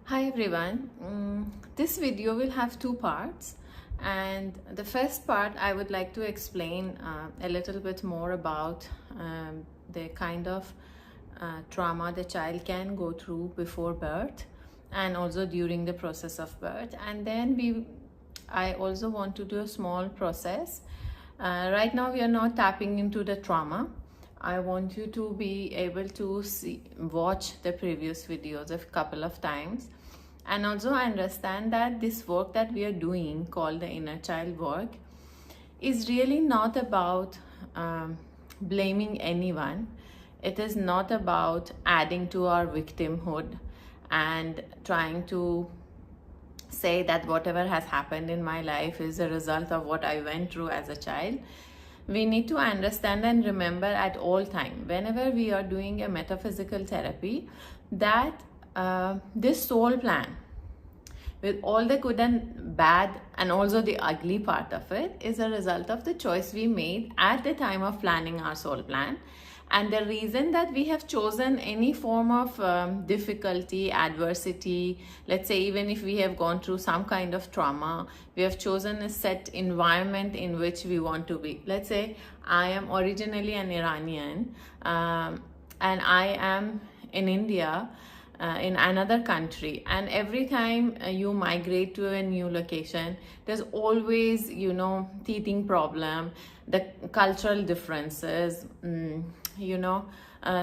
Hi everyone. This video will have two parts, and the first part I would like to explain a little bit more about the kind of trauma the child can go through before birth and also during the process of birth. And then I also want to do a small process. Right now we are not tapping into the trauma. I want you to be able to watch the previous videos a couple of times, and also understand that this work that we are doing, called the inner child work, is really not about blaming anyone. It is not about adding to our victimhood and trying to say that whatever has happened in my life is a result of what I went through as a child. We need to understand and remember at all time, whenever we are doing a metaphysical therapy, that this soul plan, with all the good and bad and also the ugly part of it, is a result of the choice we made at the time of planning our soul plan. And the reason that we have chosen any form of difficulty, adversity, let's say even if we have gone through some kind of trauma, we have chosen a set environment in which we want to be. Let's say I am originally an Iranian and I am in India, in another country, and every time you migrate to a new location, there's always, teething problem, the cultural differences,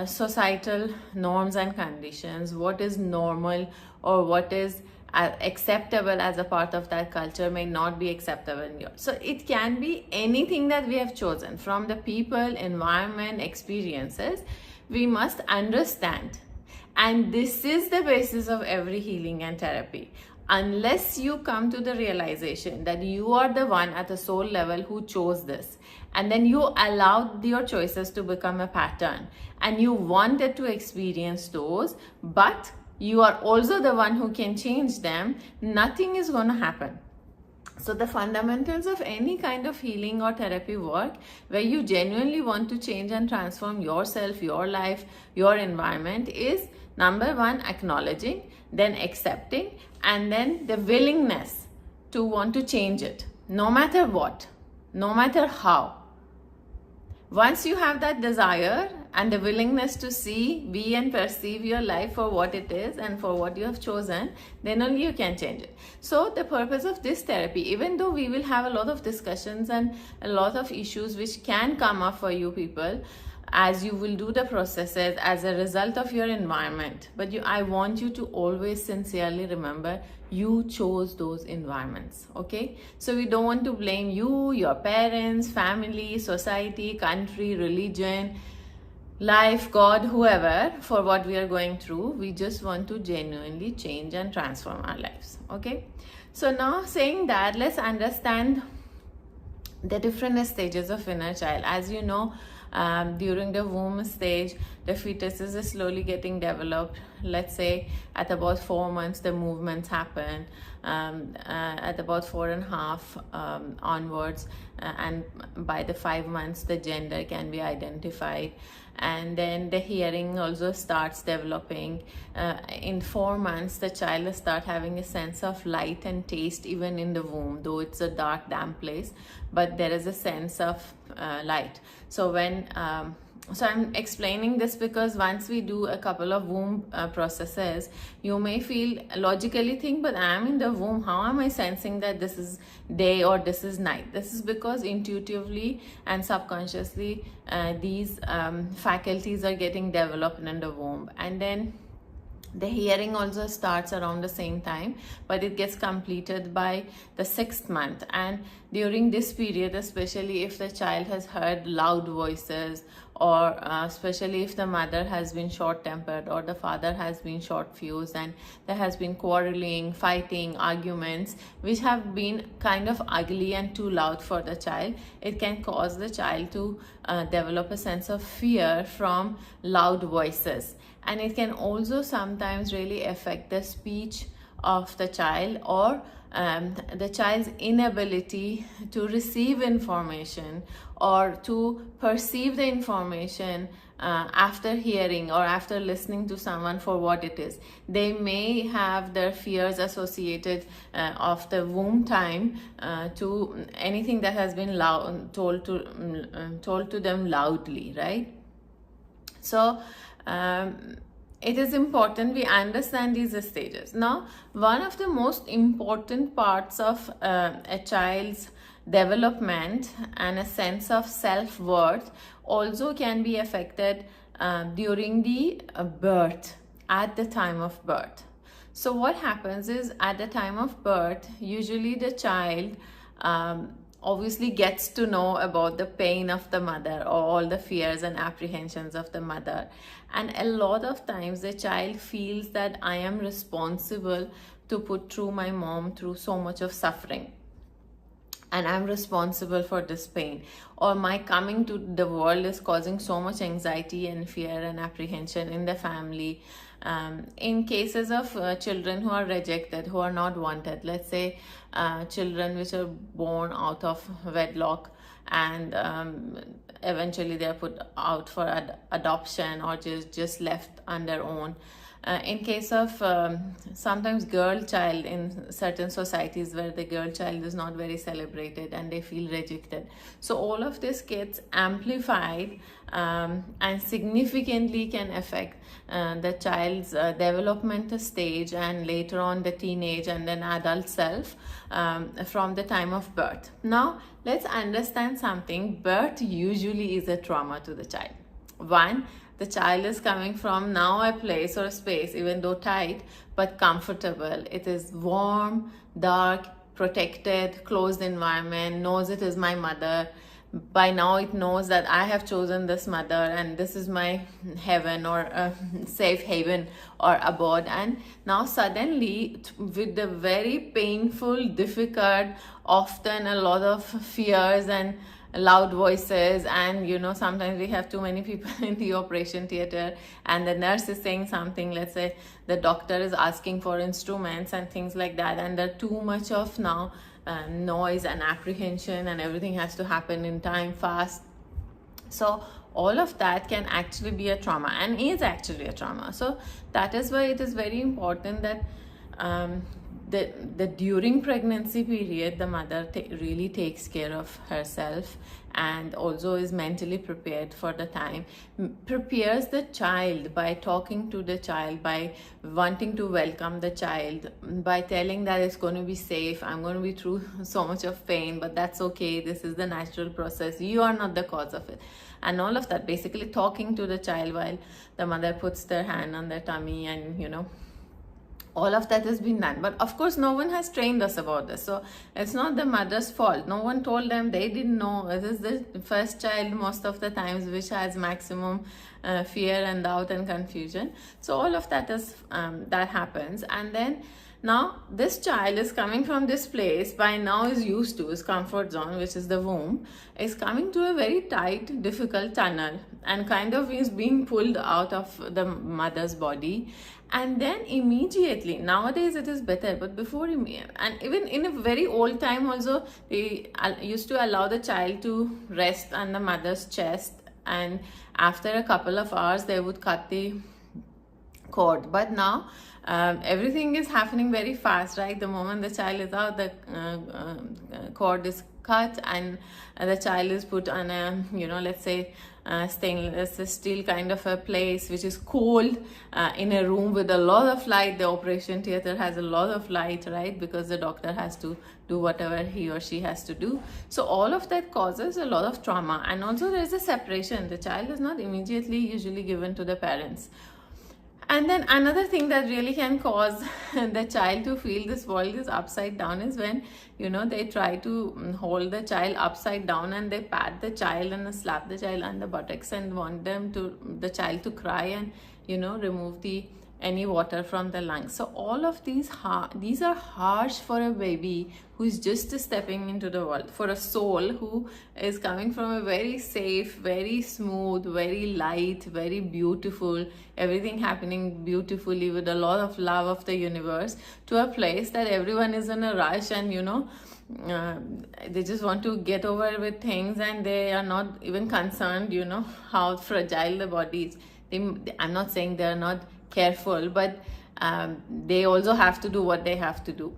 societal norms and conditions, what is normal or what is acceptable as a part of that culture may not be acceptable in yours. So it can be anything that we have chosen from the people, environment, experiences. We must understand, and this is the basis of every healing and therapy. Unless you come to the realization that you are the one at a soul level who chose this, and then you allowed your choices to become a pattern, and you wanted to experience those, but you are also the one who can change them, nothing is going to happen. So the fundamentals of any kind of healing or therapy work, where you genuinely want to change and transform yourself, your life, your environment, is number one, acknowledging, then accepting, and then the willingness to want to change it, no matter what, no matter how. Once you have that desire and the willingness to see, be, and perceive your life for what it is and for what you have chosen, then only you can change it. So the purpose of this therapy, even though we will have a lot of discussions and a lot of issues which can come up for you people as you will do the processes as a result of your environment, but I want you to always sincerely remember you chose those environments. Okay, so we don't want to blame you, your parents, family, society, country, religion, life, God, whoever, for what we are going through. We just want to genuinely change and transform our lives. Okay, so now saying that, let's understand the different stages of inner child. As you know, during the womb stage, the fetus is slowly getting developed. Let's say at about 4 months the movements happen, at about 4.5 onwards, and by the 5 months the gender can be identified, and then the hearing also starts developing. In 4 months the child will start having a sense of light and taste even in the womb, though it's a dark, damp place, but there is a sense of light. So so I'm explaining this because once we do a couple of womb processes, you may logically think, but I am in the womb, how am I sensing that this is day or this is night? This is because intuitively and subconsciously these faculties are getting developed in the womb. And then the hearing also starts around the same time, but it gets completed by the 6th month. And during this period, especially if the child has heard loud voices, or especially if the mother has been short-tempered or the father has been short-fused, and there has been quarreling, fighting, arguments which have been kind of ugly and too loud for the child, it can cause the child to develop a sense of fear from loud voices. And it can also sometimes really affect the speech of the child, or the child's inability to receive information or to perceive the information after hearing or after listening to someone for what it is. They may have their fears associated of the womb time to anything that has been told to them loudly, right? So it is important we understand these stages. Now, one of the most important parts of a child's development and a sense of self-worth also can be affected during the birth, at the time of birth. So what happens is, at the time of birth, usually the child obviously gets to know about the pain of the mother, or all the fears and apprehensions of the mother, and a lot of times the child feels that I am responsible to put through my mom through so much of suffering, and I'm responsible for this pain, or my coming to the world is causing so much anxiety and fear and apprehension in the family. In cases of children who are rejected, who are not wanted, let's say children which are born out of wedlock, and eventually they are put out for adoption, or just left on their own. In case of sometimes girl child, in certain societies where the girl child is not very celebrated and they feel rejected, so all of this gets amplified and significantly can affect the child's developmental stage, and later on the teenage and then adult self from the time of birth. Now let's understand something. Birth usually is a trauma to the child. One, the child is coming from now a place or a space, even though tight, but comfortable. It is warm, dark, protected, closed environment, knows it is my mother. By now it knows that I have chosen this mother and this is my heaven, or safe haven or abode. And now suddenly, with the very painful, difficult, often a lot of fears and loud voices, and sometimes we have too many people in the operation theater, and the nurse is saying something, let's say the doctor is asking for instruments and things like that, and there too much of now noise and apprehension, and everything has to happen in time, fast. So all of that can actually be a trauma, and is actually a trauma. So that is why it is very important that the during pregnancy period, the mother really takes care of herself, and also is mentally prepared for the time, prepares the child by talking to the child, by wanting to welcome the child, by telling that it's going to be safe, I'm going to be through so much of pain, but that's okay, this is the natural process, you are not the cause of it, and all of that, basically talking to the child while the mother puts their hand on their tummy, and all of that has been done. But of course no one has trained us about this, so it's not the mother's fault. No one told them, they didn't know. This is the first child most of the times which has maximum fear and doubt and confusion. So all of that is that happens, and then now this child is coming from this place, by now is used to his comfort zone, which is the womb, is coming to a very tight, difficult tunnel, and kind of is being pulled out of the mother's body. And then immediately, nowadays it is better, but before, and even in a very old time also, they used to allow the child to rest on the mother's chest, and after a couple of hours they would cut the cord. But now everything is happening very fast, right? The moment the child is out, the cord is cut, and the child is put on a let's say stainless steel kind of a place which is cold, in a room with a lot of light. The operation theater has a lot of light, right? Because the doctor has to do whatever he or she has to do. So all of that causes a lot of trauma, and also there is a separation. The child is not immediately usually given to the parents. And then another thing that really can cause the child to feel this world is upside down is when they try to hold the child upside down, and they pat the child and slap the child on the buttocks and want the child to cry, and remove the any water from the lungs. So all of these are harsh for a baby who is just stepping into the world, for a soul who is coming from a very safe, very smooth, very light, very beautiful, everything happening beautifully with a lot of love of the universe, to a place that everyone is in a rush, and they just want to get over with things, and they are not even concerned how fragile the body is. I'm not saying they're not careful, but they also have to do what they have to do.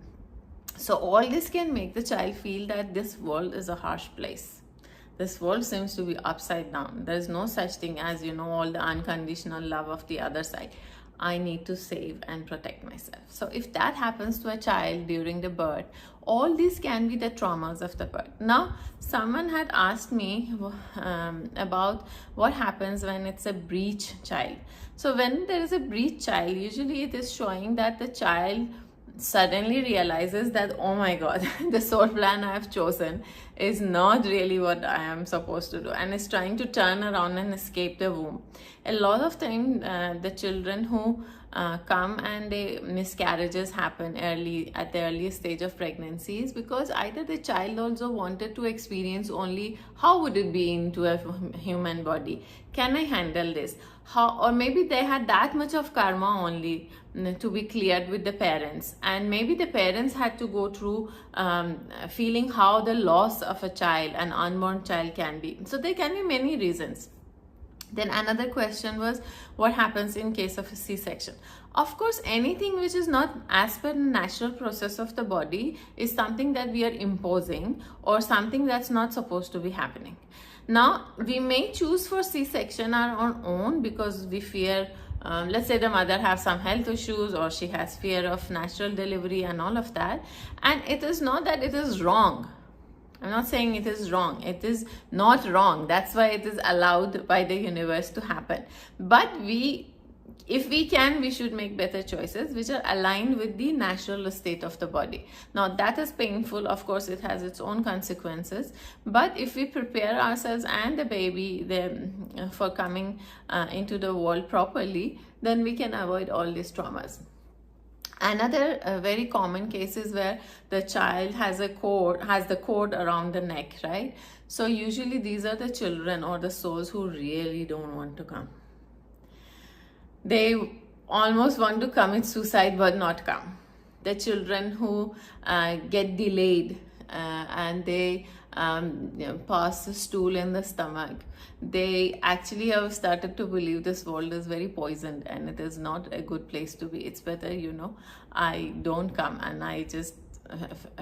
So all this can make the child feel that this world is a harsh place. This world seems to be upside down. There is no such thing as all the unconditional love of the other side. I need to save and protect myself. So if that happens to a child during the birth, all these can be the traumas of the birth. Now, someone had asked me about what happens when it's a breech child. So when there is a breech child, usually it is showing that the child suddenly realizes that, oh my god, the soul plan I have chosen is not really what I am supposed to do, and is trying to turn around and escape the womb. A lot of time the children who come and miscarriages happen at the earliest stage of pregnancies, because either the child also wanted to experience only how would it be into a human body, can I handle this, or maybe they had that much of karma only to be cleared with the parents, and maybe the parents had to go through feeling how the loss of a child, an unborn child, can be. So there can be many reasons. Then another question was, what happens in case of a C-section? Of course, anything which is not as per the natural process of the body is something that we are imposing, or something that's not supposed to be happening. Now, we may choose for C-section on our own because we fear, let's say the mother has some health issues, or she has fear of natural delivery and all of that. And it is not that it is wrong. I'm not saying it is wrong. It is not wrong. That's why it is allowed by the universe to happen. But if we can, we should make better choices which are aligned with the natural state of the body. Now, that is painful. Of course, it has its own consequences. But if we prepare ourselves and the baby for coming into the world properly, then we can avoid all these traumas. Another very common case is where the child has the cord around the neck, right? So usually these are the children or the souls who really don't want to come. They almost want to commit suicide but not come. The children who get delayed and they pass the stool in the stomach, they actually have started to believe this world is very poisoned and it is not a good place to be. It's better, I don't come and I just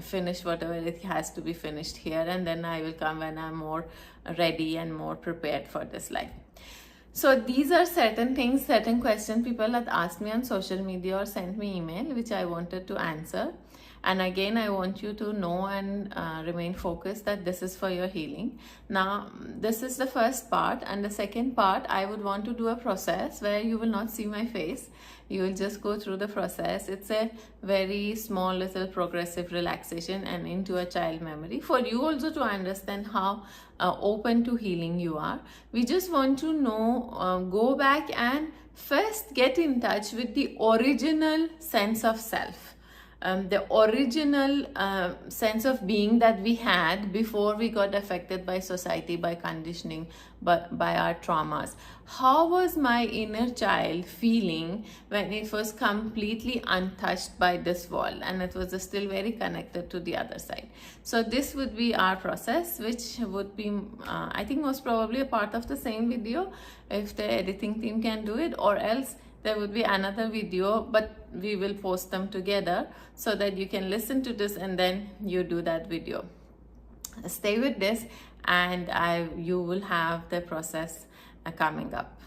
finish whatever it has to be finished here, and then I will come when I'm more ready and more prepared for this life. So these are certain things, certain questions people had asked me on social media or sent me email, which I wanted to answer. And again, I want you to know and remain focused that this is for your healing. Now, this is the first part, and the second part, I would want to do a process where you will not see my face. You will just go through the process. It's a very small little progressive relaxation and into a child memory for you also to understand how open to healing you are. We just want to know, go back and first get in touch with the original sense of self. The original sense of being that we had before we got affected by society, by conditioning, by our traumas. How was my inner child feeling when it was completely untouched by this world and it was still very connected to the other side? So this would be our process, which would be, I think, most probably a part of the same video if the editing team can do it, or else there would be another video, but we will post them together so that you can listen to this and then you do that video. Stay with this and you will have the process coming up.